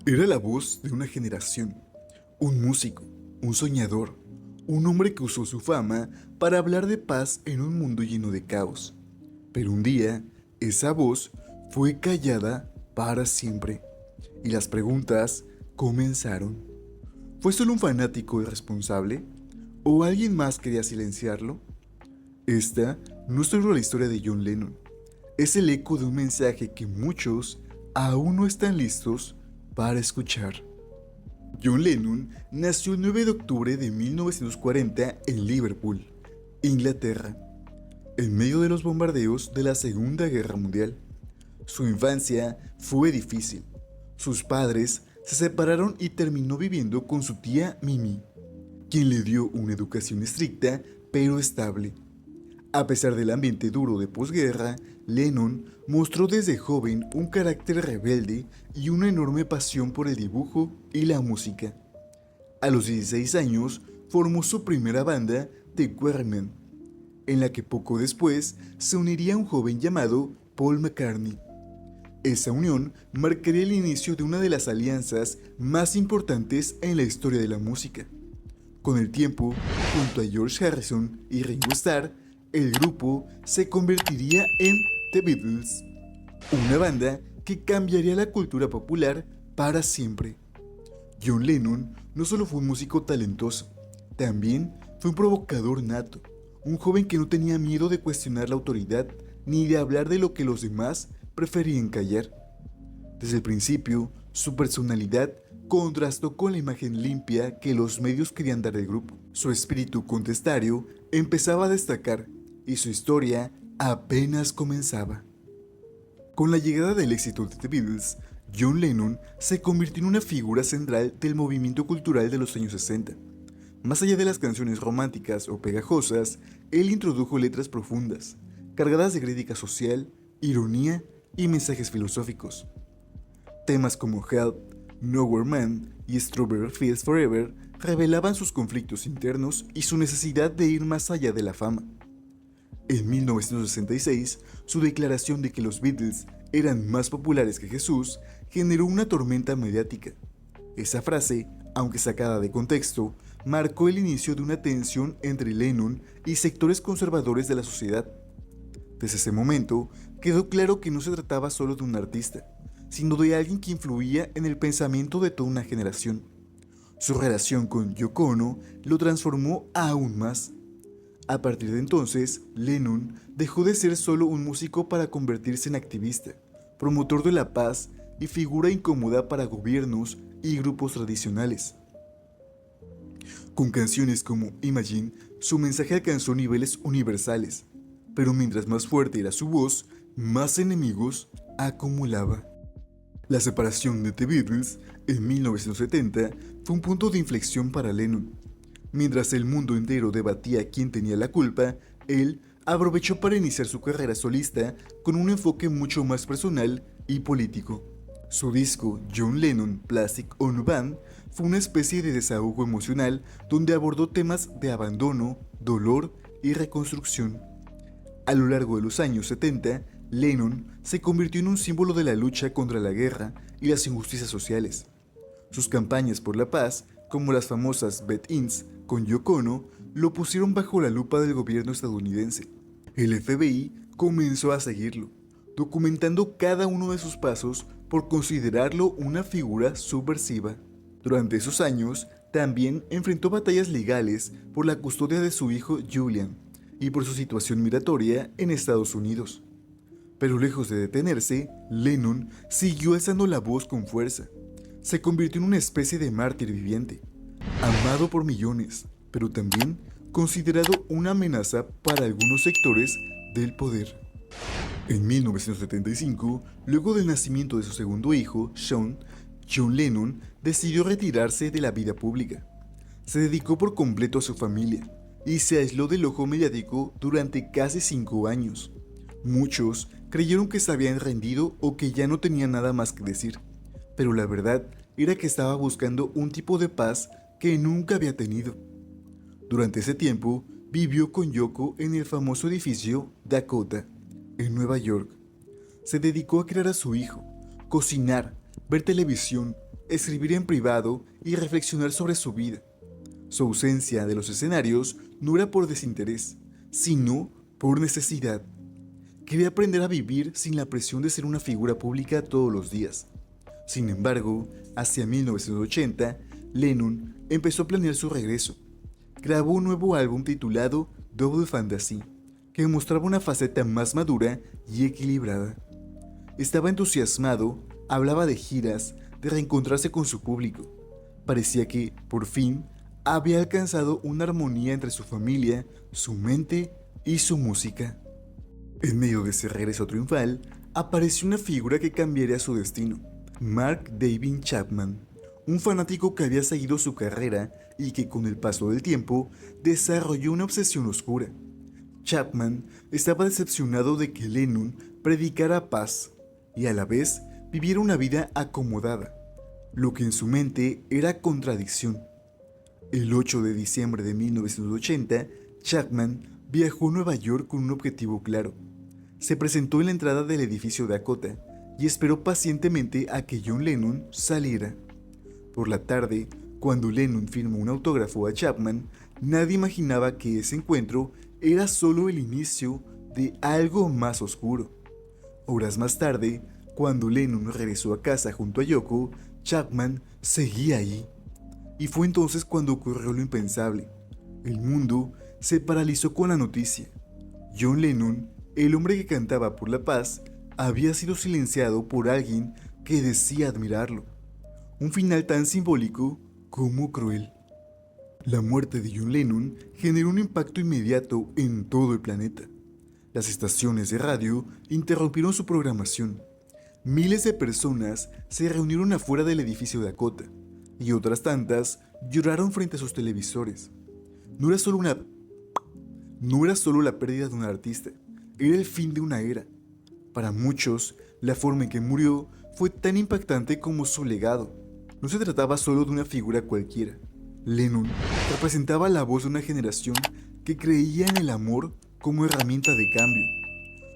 Era la voz de una generación, un músico, un soñador, un hombre que usó su fama para hablar de paz en un mundo lleno de caos. Pero un día, esa voz fue callada para siempre y las preguntas comenzaron. ¿Fue solo un fanático irresponsable? ¿O alguien más quería silenciarlo? Esta no es solo la historia de John Lennon, es el eco de un mensaje que muchos aún no están listos para escuchar. John Lennon nació el 9 de octubre de 1940 en Liverpool, Inglaterra, en medio de los bombardeos de la Segunda Guerra Mundial. Su infancia fue difícil. Sus padres se separaron y terminó viviendo con su tía Mimi, quien le dio una educación estricta pero estable. A pesar del ambiente duro de posguerra, Lennon mostró desde joven un carácter rebelde y una enorme pasión por el dibujo y la música. A los 16 años formó su primera banda, The Quarrymen, en la que poco después se uniría un joven llamado Paul McCartney. Esa unión marcaría el inicio de una de las alianzas más importantes en la historia de la música. Con el tiempo, junto a George Harrison y Ringo Starr, el grupo se convertiría en The Beatles, una banda que cambiaría la cultura popular para siempre. John Lennon no solo fue un músico talentoso, también fue un provocador nato, un joven que no tenía miedo de cuestionar la autoridad ni de hablar de lo que los demás preferían callar. Desde el principio, su personalidad contrastó con la imagen limpia que los medios querían dar del grupo. Su espíritu contestario empezaba a destacar y su historia apenas comenzaba. Con la llegada del éxito de The Beatles, John Lennon se convirtió en una figura central del movimiento cultural de los años 60. Más allá de las canciones románticas o pegajosas, él introdujo letras profundas, cargadas de crítica social, ironía y mensajes filosóficos. Temas como Help, Nowhere Man y Strawberry Fields Forever revelaban sus conflictos internos y su necesidad de ir más allá de la fama. En 1966, su declaración de que los Beatles eran más populares que Jesús generó una tormenta mediática. Esa frase, aunque sacada de contexto, marcó el inicio de una tensión entre Lennon y sectores conservadores de la sociedad. Desde ese momento, quedó claro que no se trataba solo de un artista, sino de alguien que influía en el pensamiento de toda una generación. Su relación con Yoko Ono lo transformó aún más. A partir de entonces, Lennon dejó de ser solo un músico para convertirse en activista, promotor de la paz y figura incómoda para gobiernos y grupos tradicionales. Con canciones como Imagine, su mensaje alcanzó niveles universales, pero mientras más fuerte era su voz, más enemigos acumulaba. La separación de The Beatles en 1970 fue un punto de inflexión para Lennon. Mientras el mundo entero debatía quién tenía la culpa, él aprovechó para iniciar su carrera solista con un enfoque mucho más personal y político. Su disco John Lennon Plastic Ono Band fue una especie de desahogo emocional donde abordó temas de abandono, dolor y reconstrucción. A lo largo de los años 70, Lennon se convirtió en un símbolo de la lucha contra la guerra y las injusticias sociales. Sus campañas por la paz, como las famosas Bet-ins con Yoko Ono, lo pusieron bajo la lupa del gobierno estadounidense. El FBI comenzó a seguirlo, documentando cada uno de sus pasos por considerarlo una figura subversiva. Durante esos años, también enfrentó batallas legales por la custodia de su hijo Julian y por su situación migratoria en Estados Unidos. Pero lejos de detenerse, Lennon siguió alzando la voz con fuerza. Se convirtió en una especie de mártir viviente, amado por millones, pero también considerado una amenaza para algunos sectores del poder. En 1975, luego del nacimiento de su segundo hijo, Sean, John Lennon decidió retirarse de la vida pública. Se dedicó por completo a su familia y se aisló del ojo mediático durante casi 5 años. Muchos creyeron que se habían rendido o que ya no tenía nada más que decir, pero la verdad era que estaba buscando un tipo de paz que nunca había tenido. Durante ese tiempo, vivió con Yoko en el famoso edificio Dakota, en Nueva York. Se dedicó a criar a su hijo, cocinar, ver televisión, escribir en privado y reflexionar sobre su vida. Su ausencia de los escenarios no era por desinterés, sino por necesidad. Quería aprender a vivir sin la presión de ser una figura pública todos los días. Sin embargo, hacia 1980, Lennon empezó a planear su regreso. Grabó un nuevo álbum titulado Double Fantasy, que mostraba una faceta más madura y equilibrada. Estaba entusiasmado, hablaba de giras, de reencontrarse con su público. Parecía que, por fin, había alcanzado una armonía entre su familia, su mente y su música. En medio de ese regreso triunfal, apareció una figura que cambiaría su destino: Mark David Chapman, un fanático que había seguido su carrera y que con el paso del tiempo desarrolló una obsesión oscura. Chapman estaba decepcionado de que Lennon predicara paz y a la vez viviera una vida acomodada, lo que en su mente era contradicción. El 8 de diciembre de 1980, Chapman viajó a Nueva York con un objetivo claro. Se presentó en la entrada del edificio Dakota y esperó pacientemente a que John Lennon saliera. Por la tarde, cuando Lennon firmó un autógrafo a Chapman, nadie imaginaba que ese encuentro era solo el inicio de algo más oscuro. Horas más tarde, cuando Lennon regresó a casa junto a Yoko, Chapman seguía allí. Y fue entonces cuando ocurrió lo impensable. El mundo se paralizó con la noticia. John Lennon, el hombre que cantaba por la paz, había sido silenciado por alguien que decía admirarlo. Un final tan simbólico como cruel. La muerte de John Lennon generó un impacto inmediato en todo el planeta. Las estaciones de radio interrumpieron su programación. Miles de personas se reunieron afuera del edificio Dakota y otras tantas lloraron frente a sus televisores. No era solo la pérdida de un artista, era el fin de una era. Para muchos, la forma en que murió fue tan impactante como su legado. No se trataba solo de una figura cualquiera. Lennon representaba la voz de una generación que creía en el amor como herramienta de cambio.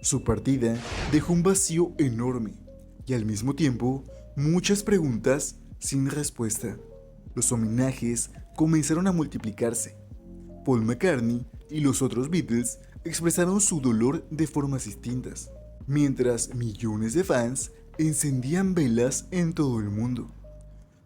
Su partida dejó un vacío enorme y al mismo tiempo muchas preguntas sin respuesta. Los homenajes comenzaron a multiplicarse. Paul McCartney y los otros Beatles expresaron su dolor de formas distintas, mientras millones de fans encendían velas en todo el mundo.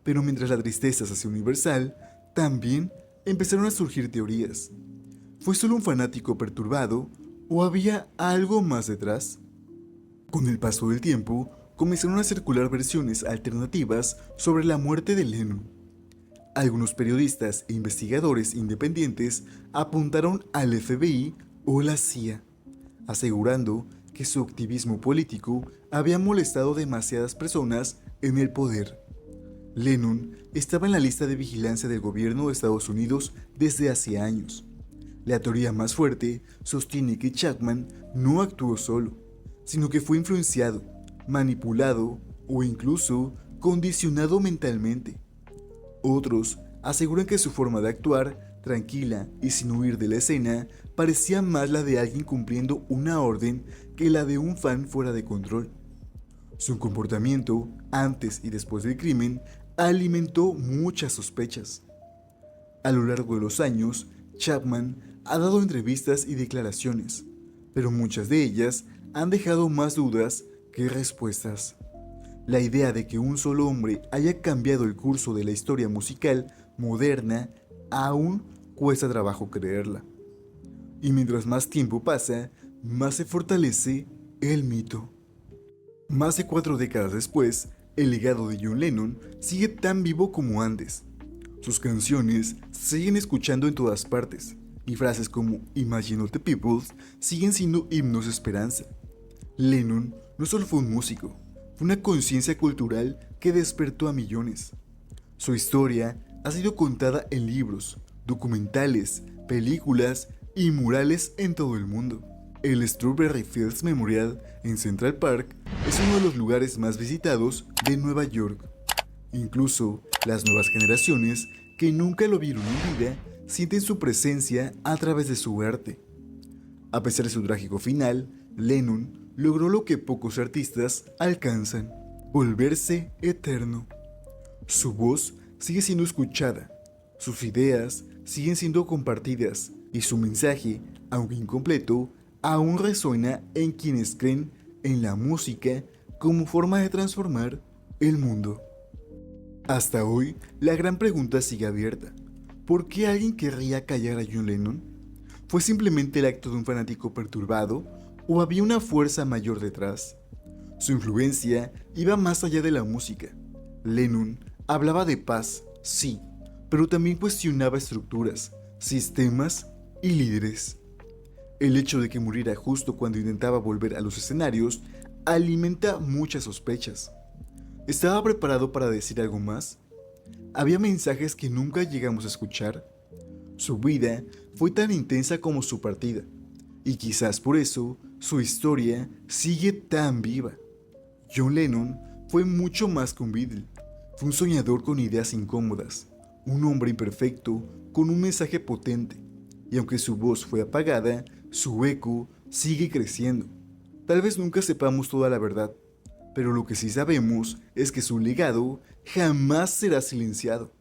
Pero mientras la tristeza se hacía universal, también empezaron a surgir teorías. ¿Fue solo un fanático perturbado o había algo más detrás? Con el paso del tiempo, comenzaron a circular versiones alternativas sobre la muerte de Lennon. Algunos periodistas e investigadores independientes apuntaron al FBI o la CIA, asegurando que su activismo político había molestado a demasiadas personas en el poder. Lennon estaba en la lista de vigilancia del gobierno de Estados Unidos desde hace años. La teoría más fuerte sostiene que Chapman no actuó solo, sino que fue influenciado, manipulado o incluso condicionado mentalmente. Otros aseguran que su forma de actuar, tranquila y sin huir de la escena, parecía más la de alguien cumpliendo una orden que la de un fan fuera de control. Su comportamiento, antes y después del crimen, alimentó muchas sospechas. A lo largo de los años, Chapman ha dado entrevistas y declaraciones, pero muchas de ellas han dejado más dudas que respuestas. La idea de que un solo hombre haya cambiado el curso de la historia musical moderna aún cuesta trabajo creerla. Y mientras más tiempo pasa, más se fortalece el mito. Más de 4 décadas después, el legado de John Lennon sigue tan vivo como antes. Sus canciones se siguen escuchando en todas partes, y frases como Imagine all the people siguen siendo himnos de esperanza. Lennon no solo fue un músico, fue una conciencia cultural que despertó a millones. Su historia ha sido contada en libros, documentales, películas y murales en todo el mundo. El Strawberry Fields Memorial en Central Park es uno de los lugares más visitados de Nueva York. Incluso las nuevas generaciones que nunca lo vieron en vida sienten su presencia a través de su arte. A pesar de su trágico final, Lennon logró lo que pocos artistas alcanzan: volverse eterno. Su voz sigue siendo escuchada, sus ideas siguen siendo compartidas y su mensaje, aunque incompleto, aún resuena en quienes creen en la música como forma de transformar el mundo. Hasta hoy, la gran pregunta sigue abierta. ¿Por qué alguien querría callar a John Lennon? ¿Fue simplemente el acto de un fanático perturbado o había una fuerza mayor detrás? Su influencia iba más allá de la música. Lennon hablaba de paz, sí, pero también cuestionaba estructuras, sistemas y líderes. El hecho de que muriera justo cuando intentaba volver a los escenarios alimenta muchas sospechas. ¿Estaba preparado para decir algo más? ¿Había mensajes que nunca llegamos a escuchar? Su vida fue tan intensa como su partida, y quizás por eso su historia sigue tan viva. John Lennon fue mucho más que un Beatle. Fue un soñador con ideas incómodas, un hombre imperfecto con un mensaje potente, y aunque su voz fue apagada, su eco sigue creciendo. Tal vez nunca sepamos toda la verdad, pero lo que sí sabemos es que su legado jamás será silenciado.